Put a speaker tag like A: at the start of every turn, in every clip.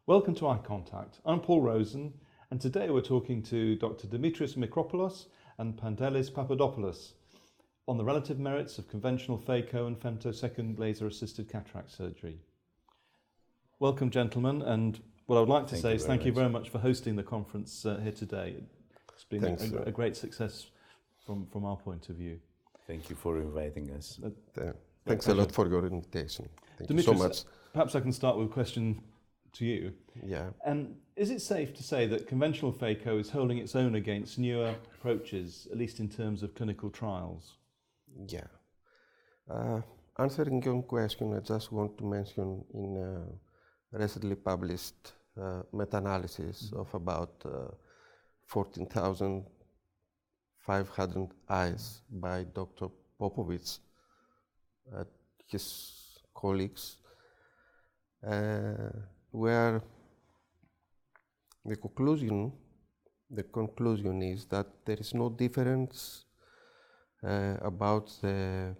A: Welcome to Eye Contact. I'm Paul Rosen, and today we're talking to Dr. Dimitrios Mikropoulos and Pandelis Papadopoulos on the relative merits of conventional Phaco and Femtosecond laser-assisted cataract surgery. Welcome, gentlemen, and what I would like to say is thank you very much for hosting the conference here today. It's been a great success from our point of view.
B: Thank you for inviting us.
C: Thanks a lot for your invitation. Thank
A: Dimitrios,
C: you so much.
A: Perhaps I can start with a question to you.
C: Yeah.
A: Is it safe to say that conventional Phaco is holding its own against newer approaches, at least in terms of clinical trials?
C: Yeah. Answering your question, I just want to mention in a recently published meta-analysis of about 14,500 eyes by Dr. Popovich and his colleagues, where the conclusion is that there is no difference about the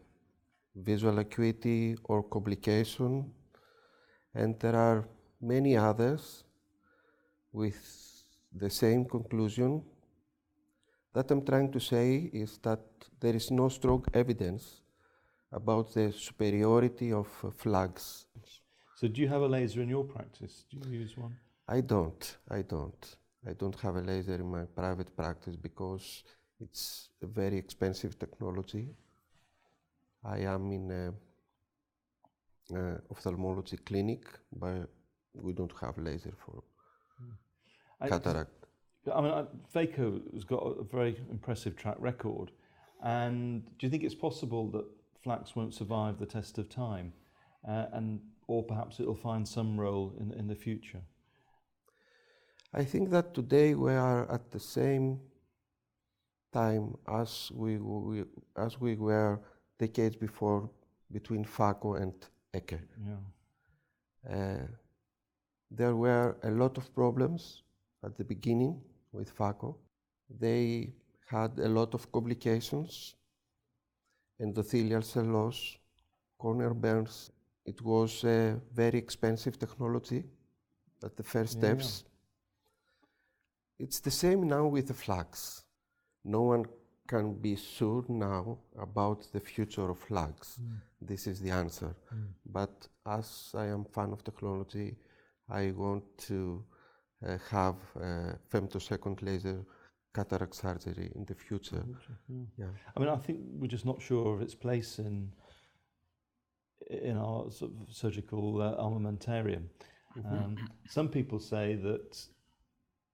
C: visual acuity or complication, and there are many others with the same conclusion. That I'm trying to say is that there is no strong evidence about the superiority of FLACS.
A: So do you have a laser in your practice? Do you use one?
C: I don't have a laser in my private practice because it's a very expensive technology. I am in an ophthalmology clinic, but we don't have laser for cataract.
A: Phaco has got a very impressive track record, and do you think it's possible that FLACS won't survive the test of time, or perhaps it'll find some role in the future?
C: I think that today we are at the same time as we were decades before between Phaco and ECE.
A: Yeah.
C: There were a lot of problems at the beginning with Phaco. They had a lot of complications, endothelial cell loss, corneal burns. It was a very expensive technology at the first steps.
A: Yeah.
C: It's the same now with the FLACS. No one can be sure now about the future of FLACS. This is the answer. But as I am a fan of technology, I want to have femtosecond laser cataract surgery in the future. Yeah.
A: I think we're just not sure of its place in our sort of surgical armamentarium. Some people say that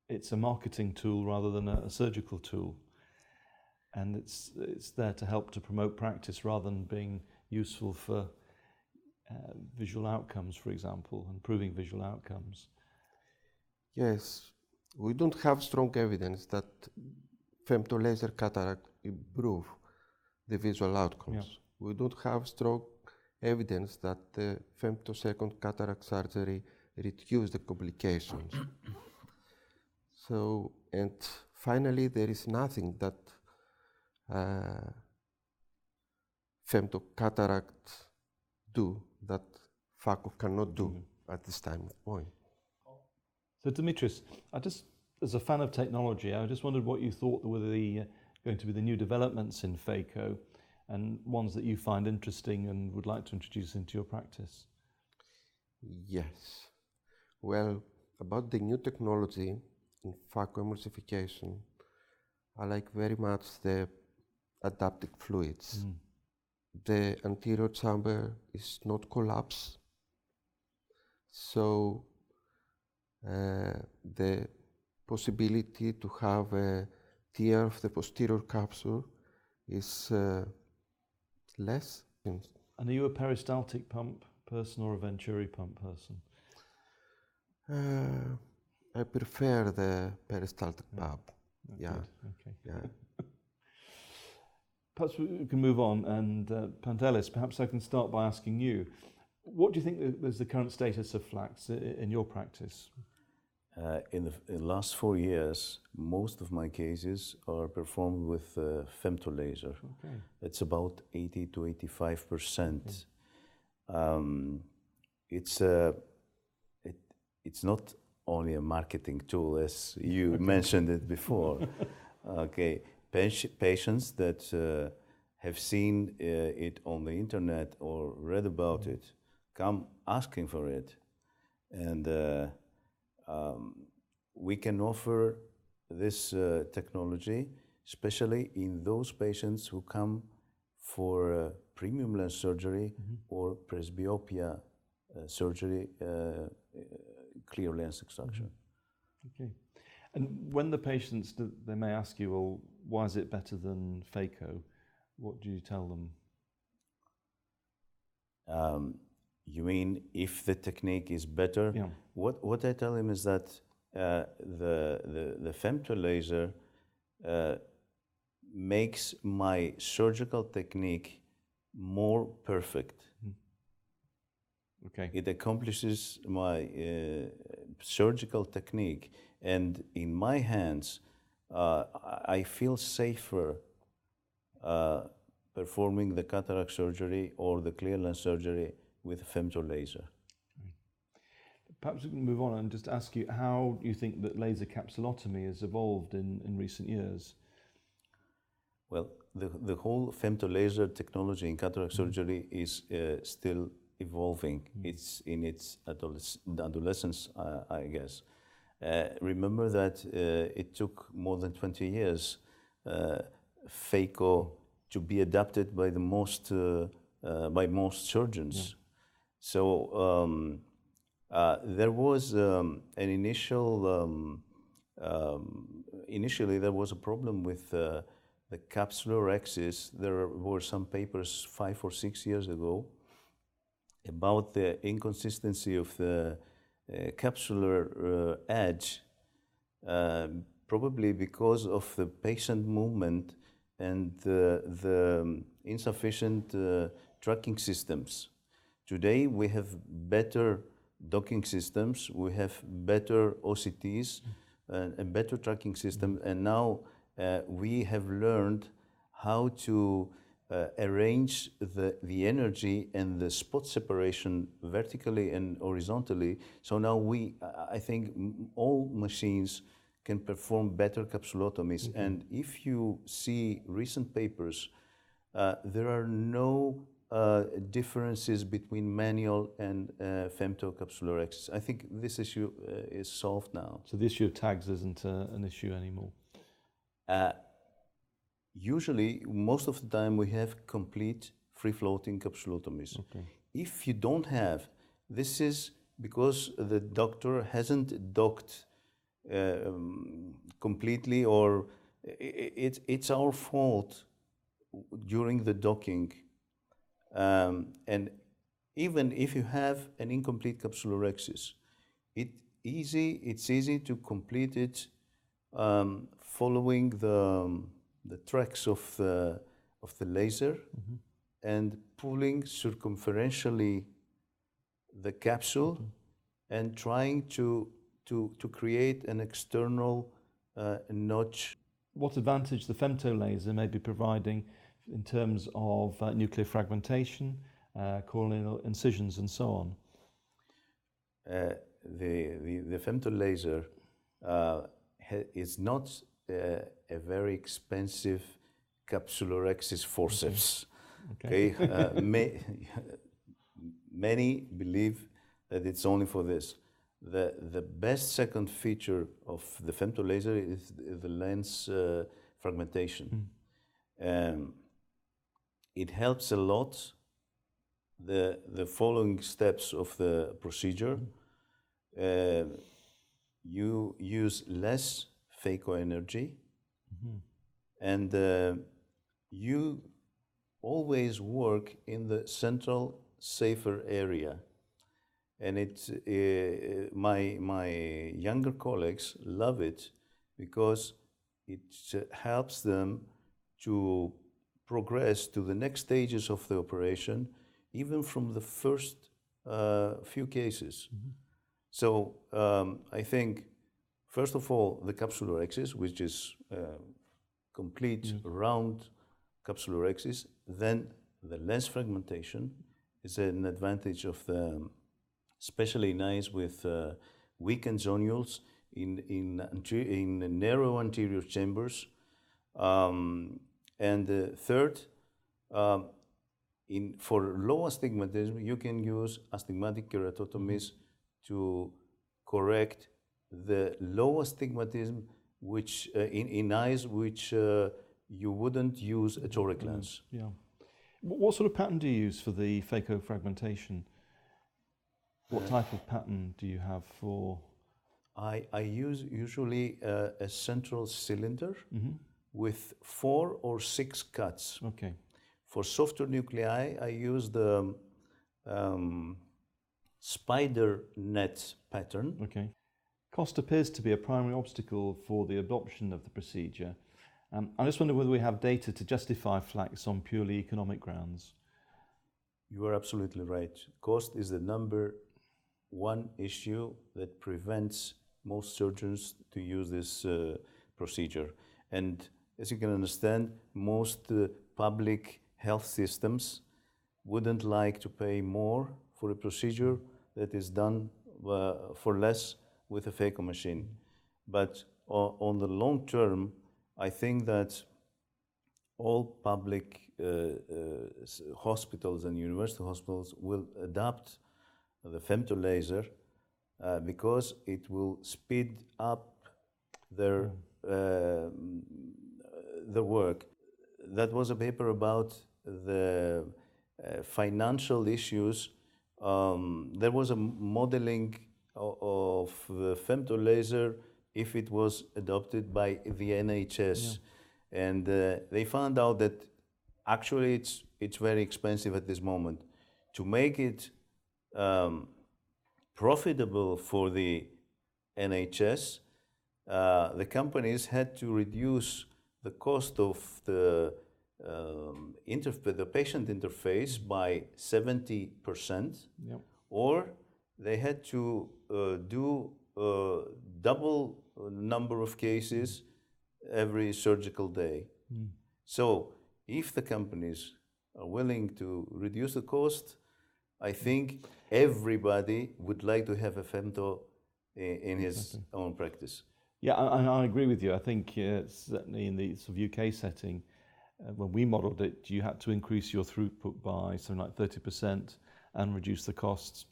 A: it's a marketing tool rather than a surgical tool, and it's there to help to promote practice rather than being useful for visual outcomes, for example, improving visual outcomes.
C: Yes, we don't have strong evidence that femtolaser cataract improve the visual outcomes.
A: Yeah.
C: We don't have strong evidence that the femtosecond cataract surgery reduce the complications. So, and finally, there is nothing that femtocataract do that Phaco cannot do at this time of point.
A: So Dimitrios, as a fan of technology, I just wondered what you thought were going to be the new developments in Phaco, and ones that you find interesting and would like to introduce into your practice.
C: Yes. Well, about the new technology in phacoemulsification, I like very much the adaptive fluids. The anterior chamber is not collapsed, so the possibility to have a tear of the posterior capsule is less.
A: And are you a peristaltic pump person or a Venturi pump person?
C: I prefer the peristaltic pump. Yeah.
A: Okay.
C: Yeah.
A: Perhaps we can move on, and Pandelis, perhaps I can start by asking you, what do you think is the current status of FLACS in your practice?
B: In the last 4 years, most of my cases are performed with femtolaser.
A: Okay.
B: It's about 80 to 85%. It's not only a marketing tool, as you mentioned it before. Okay, patients that have seen it on the internet or read about it come asking for it, and we can offer this technology, especially in those patients who come for premium lens surgery or presbyopia surgery, clear lens extraction.
A: Okay. And when the patients, they may ask you, well, why is it better than Phaco? What do you tell them?
B: You mean if the technique is better?
A: Yeah.
B: What I tell them is that the femtolaser makes my surgical technique more perfect.
A: Okay.
B: It accomplishes my surgical technique, and in my hands, I feel safer performing the cataract surgery or the clear lens surgery with a femtolaser.
A: Perhaps we can move on and just ask you how you think that laser capsulotomy has evolved in recent years.
B: Well, the whole femtolaser technology in cataract surgery is still evolving. It's in its adolescence, I guess. Remember that it took more than 20 years Phaco to be adapted by most surgeons.
A: Yeah.
B: So there was an initial. Initially, there was a problem with the capsular axis. There were some papers 5 or 6 years ago about the inconsistency of the capsular edge, probably because of the patient movement and the insufficient tracking systems. Today we have better docking systems, we have better OCTs and better tracking system, and now we have learned how to arrange the energy and the spot separation vertically and horizontally. So now I think all machines can perform better capsulotomies. And if you see recent papers, there are no differences between manual and femtocapsular axis. I think this issue is solved now.
A: So the issue of tags isn't an issue anymore?
B: Usually, most of the time, we have complete free-floating capsulotomies.
A: Okay.
B: If you don't have, this is because the doctor hasn't docked completely, or it's our fault during the docking. And even if you have an incomplete capsular axis, it's easy to complete it following the tracks of the laser and pulling circumferentially the capsule and trying to create an external notch.
A: What advantage the femtolaser may be providing in terms of nuclear fragmentation, corneal incisions, and so on?
B: The femtolaser is not a very expensive capsular axis forceps. Okay. Many believe that it's only for this. The best second feature of the femtolaser is the lens fragmentation. It helps a lot the following steps of the procedure. You use less Phaco energy, and you always work in the central safer area. And my younger colleagues love it because it helps them to progress to the next stages of the operation, even from the first few cases. So I think, first of all, the capsular axis, which is complete round capsular axis, then the lens fragmentation is an advantage of the, especially nice with weakened zonules in narrow anterior chambers. And third, for low astigmatism, you can use astigmatic keratotomies to correct the low astigmatism, which in eyes which you wouldn't use a toric lens.
A: Yeah. What sort of pattern do you use for the phaco fragmentation? What type of pattern do you have for?
B: I use usually a central cylinder with 4 or 6 cuts.
A: Okay.
B: For softer nuclei, I use the spider net pattern.
A: Okay. Cost appears to be a primary obstacle for the adoption of the procedure. I just wonder whether we have data to justify FLACS on purely economic grounds.
B: You are absolutely right. Cost is the number one issue that prevents most surgeons to use this procedure. And as you can understand, most public health systems wouldn't like to pay more for a procedure that is done for less with a phaco machine. But on the long term, I think that all public hospitals and university hospitals will adopt the femtolaser because it will speed up their work. That was a paper about the financial issues. There was a modeling of the femtolaser if it was adopted by the NHS. Yeah. And they found out that actually it's very expensive at this moment. To make it profitable for the NHS, the companies had to reduce the cost of the patient interface by 70%, yep. Or they had to do double number of cases every surgical day. So if the companies are willing to reduce the cost, I think everybody would like to have a femto in his own practice.
A: Yeah, I agree with you. I think certainly in the sort of UK setting, when we modelled it, you had to increase your throughput by something like 30% and reduce the costs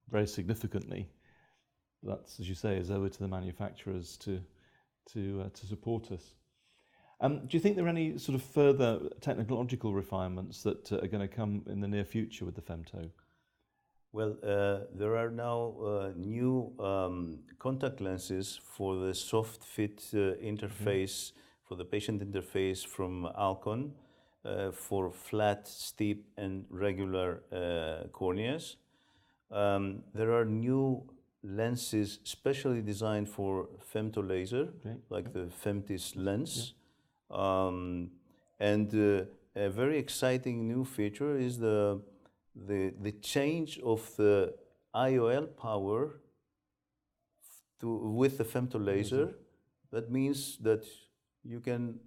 A: very significantly. That's, as you say, is over to the manufacturers to support us. Do you think there are any sort of further technological refinements that are going to come in the near future with the femto?
B: Well, there are now new contact lenses for the soft fit interface, for the patient interface from Alcon, for flat, steep, and regular corneas. There are new lenses specially designed for femtolaser, like the Femtis lens. And a very exciting new feature is the change of the IOL power with the femtolaser. That means that you can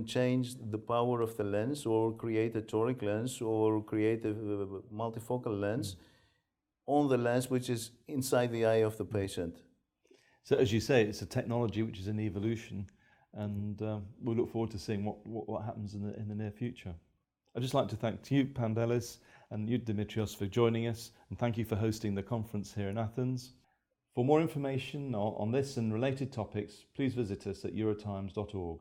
B: change the power of the lens or create a toric lens or create a multifocal lens on the lens which is inside the eye of the patient.
A: So as you say, it's a technology which is in evolution, and we look forward to seeing what happens in the near future. I'd just like to thank you, Pandelis, and you, Dimitrios, for joining us, and thank you for hosting the conference here in Athens. For more information on this and related topics, please visit us at eurotimes.org.